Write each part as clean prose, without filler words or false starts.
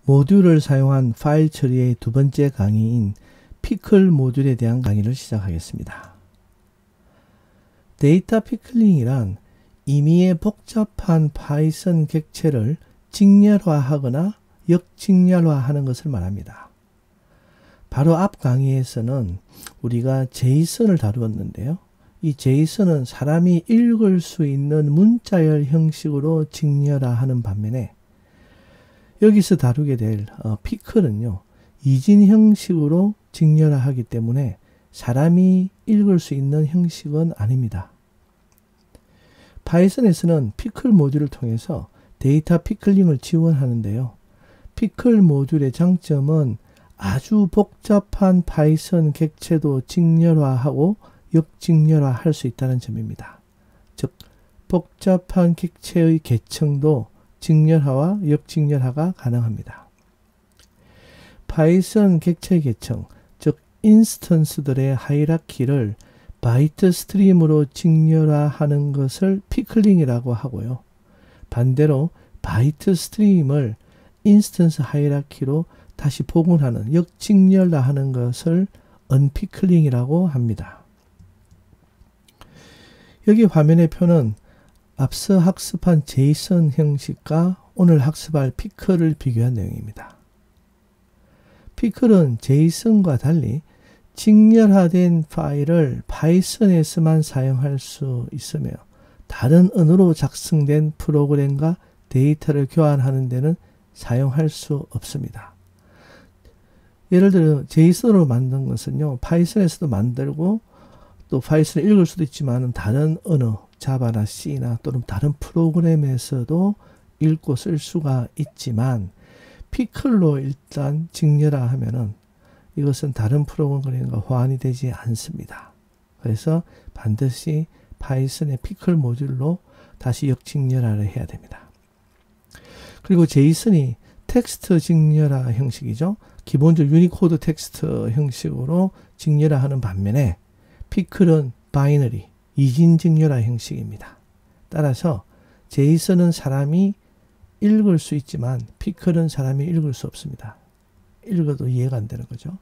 모듈을 사용한 파일 처리의 두 번째 강의인 피클 모듈에 대한 강의를 시작하겠습니다. 데이터 피클링이란 임의의 복잡한 파이썬 객체를 직렬화하거나 역직렬화하는 것을 말합니다. 바로 앞 강의에서는 우리가 제이슨을 다루었는데요. 이 제이슨은 사람이 읽을 수 있는 문자열 형식으로 직렬화하는 반면에 여기서 다루게 될 피클은요, 이진 형식으로 직렬화하기 때문에 사람이 읽을 수 있는 형식은 아닙니다. 파이썬에서는 피클 모듈을 통해서 데이터 피클링을 지원하는데요. 피클 모듈의 장점은 아주 복잡한 파이썬 객체도 직렬화하고 역직렬화할 수 있다는 점입니다. 즉, 복잡한 객체의 계층도 직렬화와 역직렬화가 가능합니다. 파이썬 객체 계층, 즉 인스턴스들의 하이라키를 바이트 스트림으로 직렬화하는 것을 피클링이라고 하고요. 반대로 바이트 스트림을 인스턴스 하이라키로 다시 복원하는, 역직렬화하는 것을 언피클링이라고 합니다. 여기 화면의 표는 앞서 학습한 제이슨 형식과 오늘 학습할 피클을 비교한 내용입니다. 피클은 제이슨과 달리 직렬화된 파일을 파이썬에서만 사용할 수 있으며 다른 언어로 작성된 프로그램과 데이터를 교환하는 데는 사용할 수 없습니다. 예를 들어 제이슨으로 만든 것은요, 파이썬에서도 만들고 또 파이썬을 읽을 수도 있지만 다른 언어, 자바나 C나 또는 다른 프로그램에서도 읽고 쓸 수가 있지만 피클로 일단 직렬화하면은 이것은 다른 프로그램과 호환이 되지 않습니다. 그래서 반드시 파이썬의 피클 모듈로 다시 역직렬화를 해야 됩니다. 그리고 제이슨이 텍스트 직렬화 형식이죠. 기본적으로 유니코드 텍스트 형식으로 직렬화하는 반면에 피클은 바이너리, 이진 직렬화 형식입니다. 따라서 제이슨은 사람이 읽을 수 있지만 피클은 사람이 읽을 수 없습니다. 읽어도 이해가 안 되는 거죠.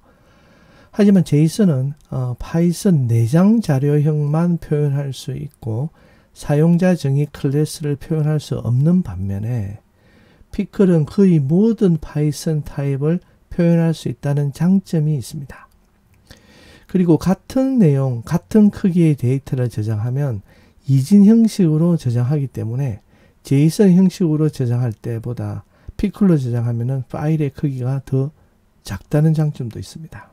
하지만 제이슨은 파이썬 내장 자료형만 표현할 수 있고 사용자 정의 클래스를 표현할 수 없는 반면에 피클은 거의 모든 파이썬 타입을 표현할 수 있다는 장점이 있습니다. 그리고 같은 내용, 같은 크기의 데이터를 저장하면 이진 형식으로 저장하기 때문에 제이슨 형식으로 저장할 때보다 피클로 저장하면 파일의 크기가 더 작다는 장점도 있습니다.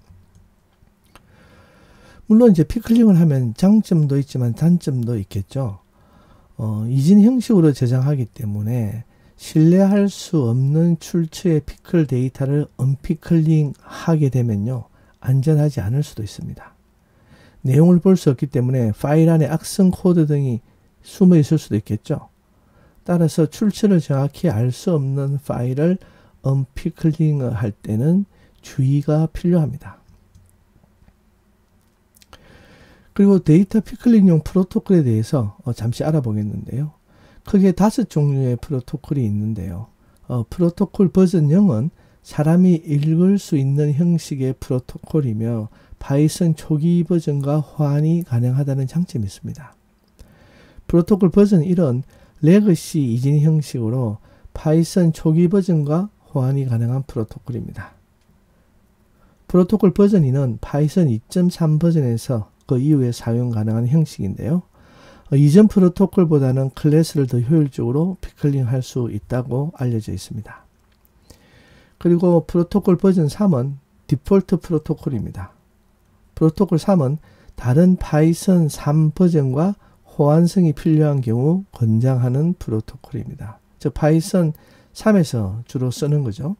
물론 이제 피클링을 하면 장점도 있지만 단점도 있겠죠. 이진 형식으로 저장하기 때문에 신뢰할 수 없는 출처의 피클 데이터를 언피클링 하게 되면요, 안전하지 않을 수도 있습니다. 내용을 볼 수 없기 때문에 파일 안에 악성 코드 등이 숨어 있을 수도 있겠죠. 따라서 출처를 정확히 알 수 없는 파일을 언피클링을 할 때는 주의가 필요합니다. 그리고 데이터 피클링용 프로토콜에 대해서 잠시 알아보겠는데요. 크게 5종류의 프로토콜이 있는데요. 프로토콜 버전 0은 사람이 읽을 수 있는 형식의 프로토콜이며 파이썬 초기 버전과 호환이 가능하다는 장점이 있습니다. 프로토콜 버전 1은 레거시 이진 형식으로 파이썬 초기 버전과 호환이 가능한 프로토콜입니다. 프로토콜 버전 2는 파이썬 2.3 버전에서 그 이후에 사용 가능한 형식인데요. 이전 프로토콜보다는 클래스를 더 효율적으로 피클링할 수 있다고 알려져 있습니다. 그리고 프로토콜 버전 3은 디폴트 프로토콜입니다. 프로토콜 3은 다른 파이썬 3 버전과 호환성이 필요한 경우 권장하는 프로토콜입니다. 즉 파이썬 3에서 주로 쓰는 거죠.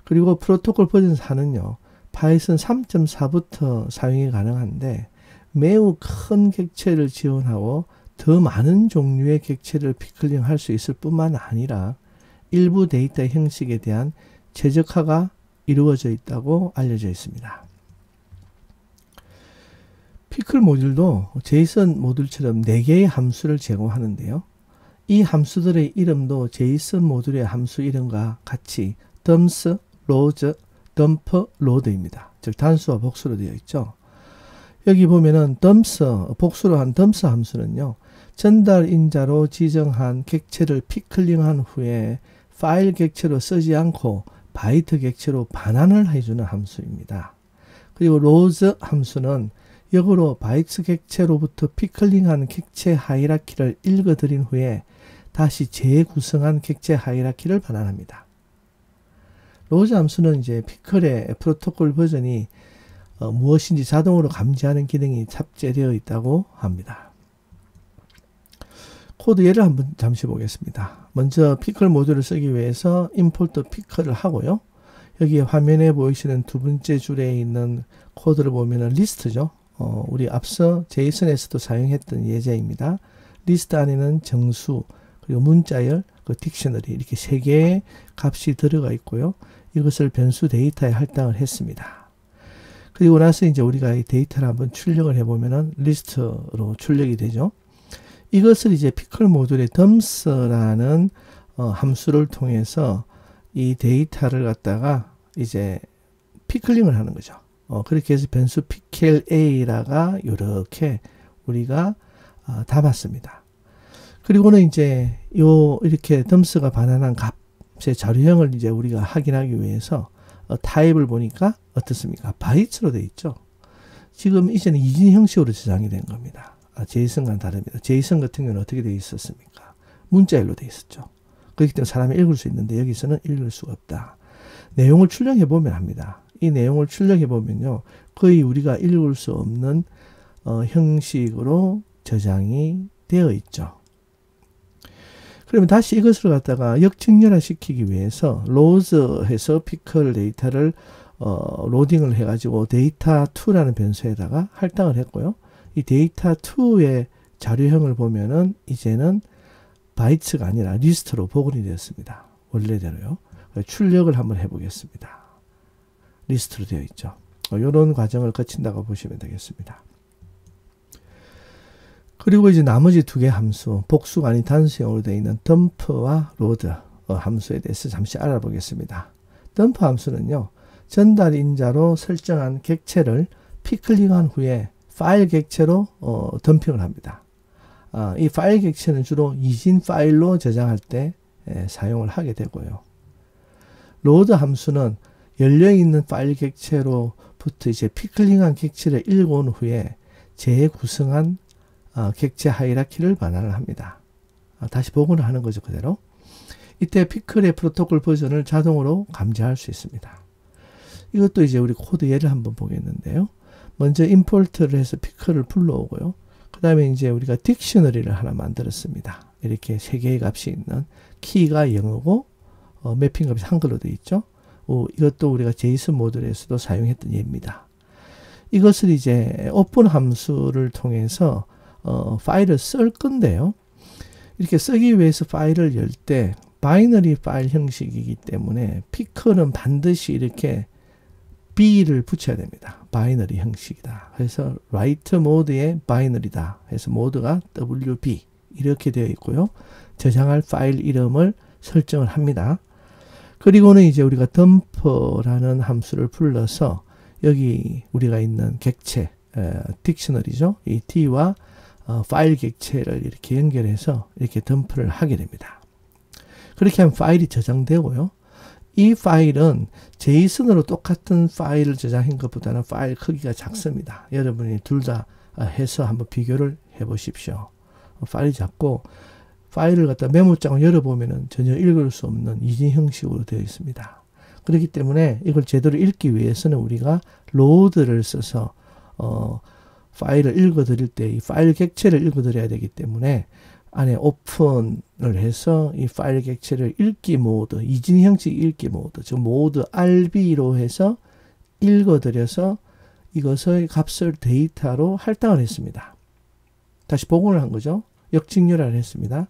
그리고 프로토콜 버전 4는요, 파이썬 3.4부터 사용이 가능한데 매우 큰 객체를 지원하고 더 많은 종류의 객체를 피클링 할 수 있을 뿐만 아니라 일부 데이터 형식에 대한 최적화가 이루어져 있다고 알려져 있습니다. 피클 모듈도 제이슨 모듈처럼 4개의 함수를 제공하는데요. 이 함수들의 이름도 제이슨 모듈의 함수 이름과 같이 dumps, loads, dump, load입니다. 즉 단수와 복수로 되어 있죠. 여기 보면은 dumps, 복수로 한 dumps 함수는요. 전달 인자로 지정한 객체를 피클링한 후에 파일 객체로 쓰지 않고 바이트 객체로 반환을 해주는 함수입니다. 그리고 loads 함수는 역으로 바이트 객체로부터 피클링한 객체 하이라키를 읽어드린 후에 다시 재구성한 객체 하이라키를 반환합니다. 로즈 함수는 이제 피클의 프로토콜 버전이 무엇인지 자동으로 감지하는 기능이 탑재되어 있다고 합니다. 코드 예를 한번 잠시 보겠습니다. 먼저 피클 모듈을 쓰기 위해서 임포트 피클을 하고요. 여기 화면에 보이시는 두 번째 줄에 있는 코드를 보면은 리스트죠. 우리 앞서 제이슨에서도 사용했던 예제입니다. 리스트 안에는 정수, 그리고 문자열, 그 딕셔너리 이렇게 세 개의 값이 들어가 있고요. 이것을 변수 데이터에 할당을 했습니다. 그리고 나서 이제 우리가 이 데이터를 한번 출력을 해보면은 리스트로 출력이 되죠. 이것을 이제 피클 모듈의 dumps라는 함수를 통해서 이 데이터를 갖다가 이제 피클링을 하는 거죠. 그렇게 해서 변수 pkla가 이렇게 우리가 담았습니다. 그리고는 이제 이렇게 dumps가 반환한 값의 자료형을 이제 우리가 확인하기 위해서 타입을 보니까 어떻습니까? 바이트로 되어 있죠. 지금 이제는 이진 형식으로 저장이 된 겁니다. 제이슨과는 다릅니다. 제이슨 같은 경우는 어떻게 되어 있었습니까? 문자열로 되어 있었죠. 그렇기 때문에 사람이 읽을 수 있는데 여기서는 읽을 수가 없다. 내용을 출력해 보면 합니다. 이 내용을 출력해 보면요, 거의 우리가 읽을 수 없는 형식으로 저장이 되어 있죠. 그러면 다시 이것을 갖다가 역증렬화 시키기 위해서 loads해서 피클 데이터를 로딩을 해가지고 data2라는 변수에다가 할당을 했고요. 이 data2의 자료형을 보면은 이제는 바이트가 아니라 리스트로 복원이 되었습니다. 원래대로요. 출력을 한번 해보겠습니다. 리스트로 되어 있죠. 이런 과정을 거친다고 보시면 되겠습니다. 그리고 이제 나머지 두 개 함수, 복수가 아닌 단수형으로 되어 있는 dump와 load 함수에 대해서 잠시 알아보겠습니다. dump 함수는요, 전달 인자로 설정한 객체를 피클링한 후에 파일 객체로 덤핑을 합니다. 이 파일 객체는 주로 이진 파일로 저장할 때 사용을 하게 되고요. load 함수는 열려있는 파일 객체로부터 이제 피클링한 객체를 읽어온 후에 재구성한 객체 하이라키를 반환을 합니다. 다시 복원을 하는 거죠, 그대로. 이때 피클의 프로토콜 버전을 자동으로 감지할 수 있습니다. 이것도 이제 우리 코드 예를 한번 보겠는데요. 먼저 임포트를 해서 피클을 불러오고요. 그 다음에 이제 우리가 딕셔너리를 하나 만들었습니다. 이렇게 세 개의 값이 있는 키가 영어고 매핑 값이 한글로 되어 있죠. 이것도 우리가 제이슨 모듈에서도 사용했던 예입니다. 이것을 이제 오픈 함수를 통해서 파일을 쓸 건데요. 이렇게 쓰기 위해서 파일을 열 때 바이너리 파일 형식이기 때문에 피클은 반드시 이렇게 B를 붙여야 됩니다. 바이너리 형식이다. 그래서 write 모드의 바이너리다. 그래서 모드가 WB 이렇게 되어 있고요. 저장할 파일 이름을 설정을 합니다. 그리고는 이제 우리가 dump라는 함수를 불러서 여기 우리가 있는 객체, 딕셔너리죠. 이 D와 파일 객체를 이렇게 연결해서 이렇게 덤프를 하게 됩니다. 그렇게 하면 파일이 저장되고요. 이 파일은 제이슨으로 똑같은 파일을 저장한 것보다는 파일 크기가 작습니다. 여러분이 둘 다 해서 한번 비교를 해 보십시오. 파일이 작고 파일을 갖다 메모장을 열어보면 전혀 읽을 수 없는 이진 형식으로 되어 있습니다. 그렇기 때문에 이걸 제대로 읽기 위해서는 우리가 로드를 써서 파일을 읽어드릴 때 이 파일 객체를 읽어드려야 되기 때문에 안에 오픈을 해서 이 파일 객체를 읽기 모드, 이진 형식 읽기 모드, 즉 모드 RB로 해서 읽어드려서 이것의 값을 데이터로 할당을 했습니다. 다시 복원을 한 거죠. 역직렬화를 했습니다.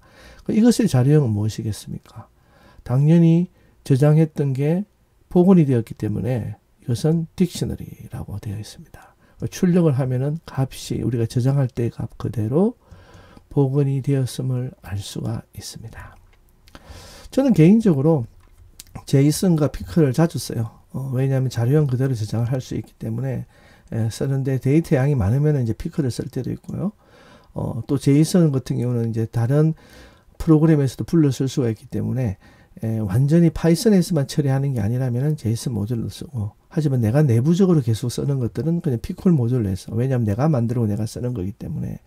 이것의 자료형은 무엇이겠습니까? 당연히 저장했던 게 복원이 되었기 때문에 이것은 딕셔너리라고 되어 있습니다. 출력을 하면은 값이 우리가 저장할 때 값 그대로 복원이 되었음을 알 수가 있습니다. 저는 개인적으로 제이슨과 피클을 자주 써요. 왜냐하면 자료형 그대로 저장을 할 수 있기 때문에 쓰는데 데이터 양이 많으면 이제 피클을 쓸 때도 있고요. 또 제이슨 같은 경우는 이제 다른 프로그램에서도 불러 쓸 수가 있기 때문에 완전히 파이썬에서만 처리하는 게 아니라면 제이슨 모듈로 쓰고, 하지만 내가 내부적으로 계속 쓰는 것들은 그냥 피클 모듈로 해서, 왜냐하면 내가 만들고 내가 쓰는 거기 때문에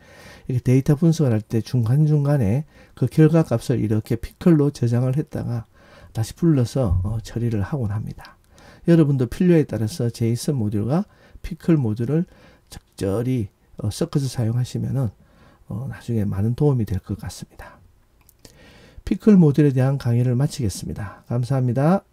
이렇게 데이터 분석을 할 때 중간중간에 그 결과 값을 이렇게 피클로 저장을 했다가 다시 불러서 처리를 하곤 합니다. 여러분도 필요에 따라서 제이슨 모듈과 피클 모듈을 적절히 섞어서 사용하시면은 나중에 많은 도움이 될 것 같습니다. 피클 모듈에 대한 강의를 마치겠습니다. 감사합니다.